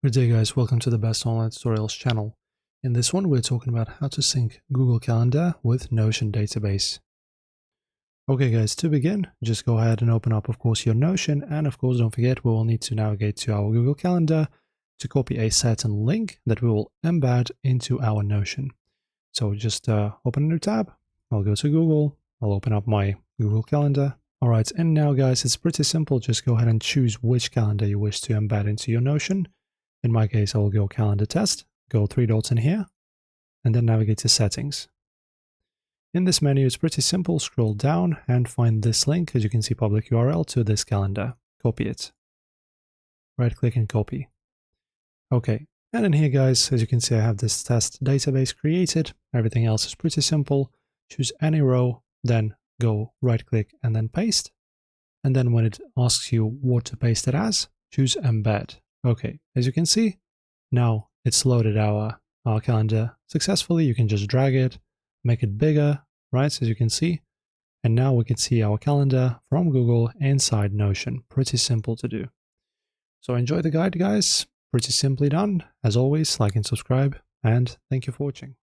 Good day guys, welcome to the Best Online Tutorials channel. In this one we're talking about how to sync Google Calendar with Notion database. Okay guys, to begin, just go ahead and open up of course your Notion, and of course don't forget we will need to navigate to our Google Calendar to copy a certain link that we will embed into our Notion. So just open a new tab, I'll go to Google, I'll open up my Google Calendar. Alright, and now guys, it's pretty simple, just go ahead and choose which calendar you wish to embed into your Notion. In my case, I will go calendar test, go 3 dots in here, and then navigate to settings. In this menu, it's pretty simple. Scroll down and find this link, as you can see, public URL to this calendar. Copy it. Right click and copy. Okay, and in here, guys, as you can see, I have this test database created. Everything else is pretty simple. Choose any row, then go right click and then paste. And then when it asks you what to paste it as, choose embed. Okay, as you can see, now it's loaded our calendar successfully. You can just drag it, make it bigger, right, as you can see. And now we can see our calendar from Google inside Notion. Pretty simple to do. So enjoy the guide, guys. Pretty simply done. As always, like and subscribe, and thank you for watching.